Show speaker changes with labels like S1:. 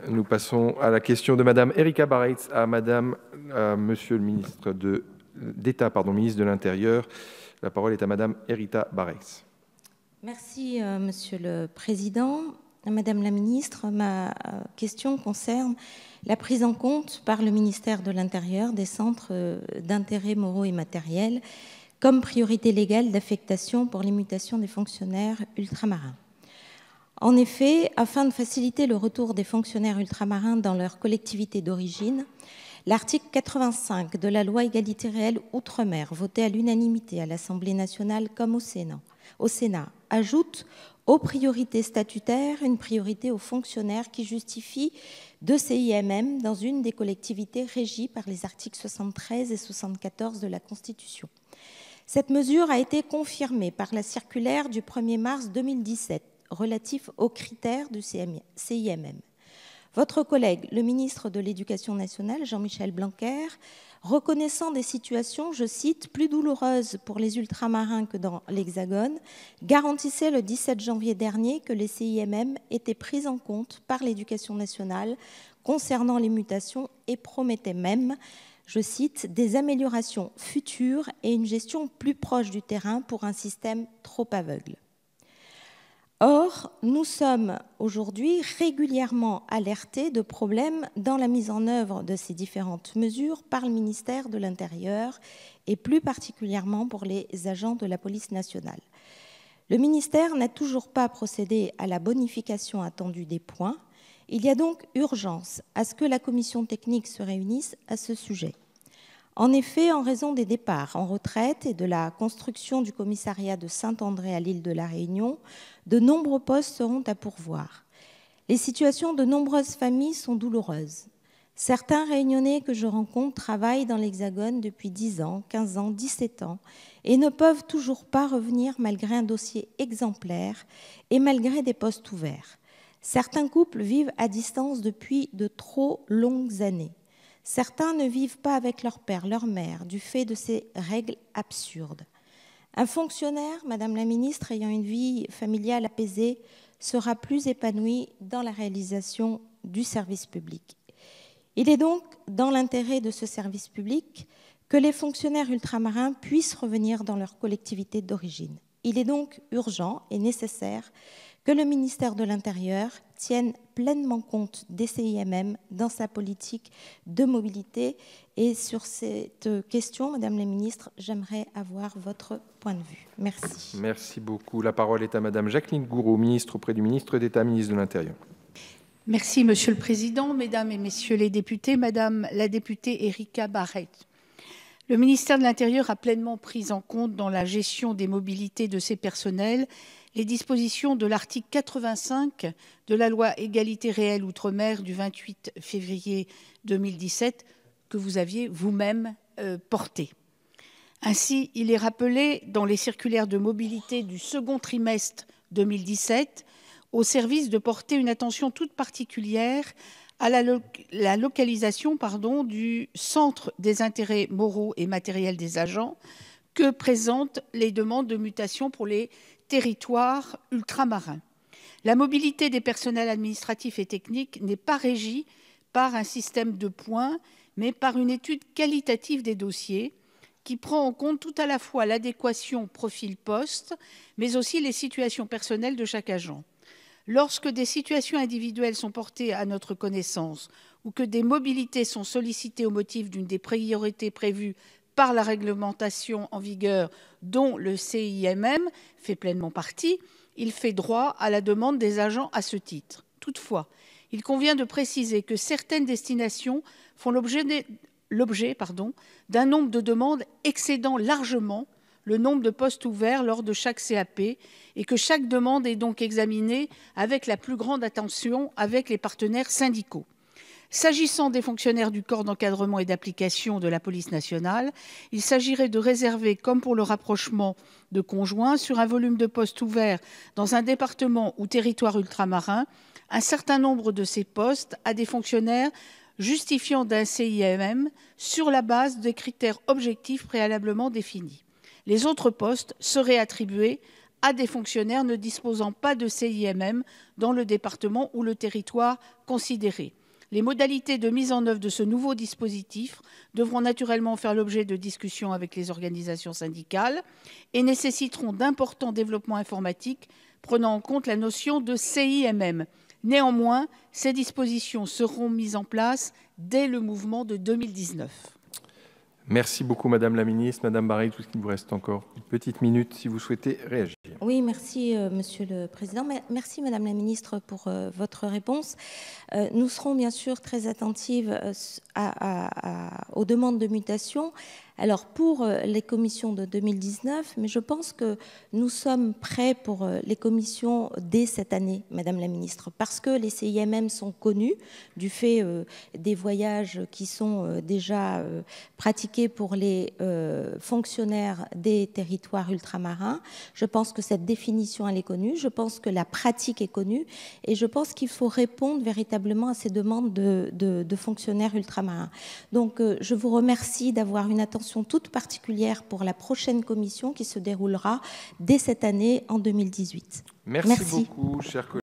S1: Nous passons à la question de Madame Erika Bareitz à Monsieur le ministre d'État, ministre de l'Intérieur. La parole est à Madame Erika Bareitz.
S2: Merci, Monsieur le Président. Madame la ministre, ma question concerne la prise en compte par le ministère de l'Intérieur des centres d'intérêt moraux et matériels comme priorité légale d'affectation pour les mutations des fonctionnaires ultramarins. En effet, afin de faciliter le retour des fonctionnaires ultramarins dans leur collectivité d'origine, l'article 85 de la loi Égalité réelle Outre-mer, voté à l'unanimité à l'Assemblée nationale comme au Sénat, ajoute aux priorités statutaires une priorité aux fonctionnaires qui justifient de CIMM dans une des collectivités régies par les articles 73 et 74 de la Constitution. Cette mesure a été confirmée par la circulaire du 1er mars 2017 relatif aux critères du CIMM. Votre collègue, le ministre de l'Éducation nationale, Jean-Michel Blanquer, reconnaissant des situations, je cite, plus douloureuses pour les ultramarins que dans l'Hexagone, garantissait le 17 janvier dernier que les CIMM étaient pris en compte par l'Éducation nationale concernant les mutations et promettait même, je cite, des améliorations futures et une gestion plus proche du terrain pour un système trop aveugle. Or, nous sommes aujourd'hui régulièrement alertés de problèmes dans la mise en œuvre de ces différentes mesures par le ministère de l'Intérieur et plus particulièrement pour les agents de la police nationale. Le ministère n'a toujours pas procédé à la bonification attendue des points. Il y a donc urgence à ce que la commission technique se réunisse à ce sujet. En effet, en raison des départs en retraite et de la construction du commissariat de Saint-André à l'île de la Réunion, de nombreux postes seront à pourvoir. Les situations de nombreuses familles sont douloureuses. Certains Réunionnais que je rencontre travaillent dans l'Hexagone depuis 10 ans, 15 ans, 17 ans et ne peuvent toujours pas revenir malgré un dossier exemplaire et malgré des postes ouverts. Certains couples vivent à distance depuis de trop longues années. Certains ne vivent pas avec leur père, leur mère, du fait de ces règles absurdes. Un fonctionnaire, Madame la Ministre, ayant une vie familiale apaisée, sera plus épanoui dans la réalisation du service public. Il est donc dans l'intérêt de ce service public que les fonctionnaires ultramarins puissent revenir dans leur collectivité d'origine. Il est donc urgent et nécessaire que le ministère de l'Intérieur tienne pleinement compte des CIMM dans sa politique de mobilité. Et sur cette question, Madame la Ministre, j'aimerais avoir votre point de vue. Merci.
S1: Merci beaucoup. La parole est à Madame Jacqueline Gourault, ministre auprès du ministre d'État, ministre de l'Intérieur.
S3: Merci, Monsieur le Président, Mesdames et Messieurs les députés, Madame la députée Erika Bareitz. Le ministère de l'Intérieur a pleinement pris en compte dans la gestion des mobilités de ses personnels les dispositions de l'article 85 de la loi Égalité réelle Outre-mer du 28 février 2017 que vous aviez vous-même porté. Ainsi, il est rappelé dans les circulaires de mobilité du second trimestre 2017 au service de porter une attention toute particulière à la localisation du centre des intérêts moraux et matériels des agents que présentent les demandes de mutation pour les territoires ultramarins. La mobilité des personnels administratifs et techniques n'est pas régie par un système de points, mais par une étude qualitative des dossiers qui prend en compte tout à la fois l'adéquation profil-poste, mais aussi les situations personnelles de chaque agent. Lorsque des situations individuelles sont portées à notre connaissance ou que des mobilités sont sollicitées au motif d'une des priorités prévues par la réglementation en vigueur dont le CIMM fait pleinement partie, il fait droit à la demande des agents à ce titre. Toutefois, il convient de préciser que certaines destinations font l'objet d'un nombre de demandes excédant largement le nombre de postes ouverts lors de chaque CAP et que chaque demande est donc examinée avec la plus grande attention avec les partenaires syndicaux. S'agissant des fonctionnaires du corps d'encadrement et d'application de la police nationale, il s'agirait de réserver, comme pour le rapprochement de conjoints, sur un volume de postes ouverts dans un département ou territoire ultramarin, un certain nombre de ces postes à des fonctionnaires justifiant d'un CIMM sur la base des critères objectifs préalablement définis. Les autres postes seraient attribués à des fonctionnaires ne disposant pas de CIMM dans le département ou le territoire considéré. Les modalités de mise en œuvre de ce nouveau dispositif devront naturellement faire l'objet de discussions avec les organisations syndicales et nécessiteront d'importants développements informatiques prenant en compte la notion de CIMM. Néanmoins, ces dispositions seront mises en place dès le mouvement de 2019.
S1: Merci beaucoup, Madame la Ministre. Madame Barret, tout ce qu'il vous reste encore une petite minute si vous souhaitez réagir.
S2: Oui, merci, Monsieur le Président. Merci, Madame la Ministre, pour votre réponse. Nous serons bien sûr très attentives aux demandes de mutation. Alors, pour les commissions de 2019, mais je pense que nous sommes prêts pour les commissions dès cette année, Madame la Ministre, parce que les CIMM sont connus du fait des voyages qui sont déjà pratiqués pour les fonctionnaires des territoires ultramarins. Je pense que cette définition, elle est connue. Je pense que la pratique est connue. Et je pense qu'il faut répondre véritablement à ces demandes de fonctionnaires ultramarins. Donc, je vous remercie d'avoir une attention toute particulière pour la prochaine commission qui se déroulera dès cette année en 2018.
S1: Merci beaucoup, chers collègues.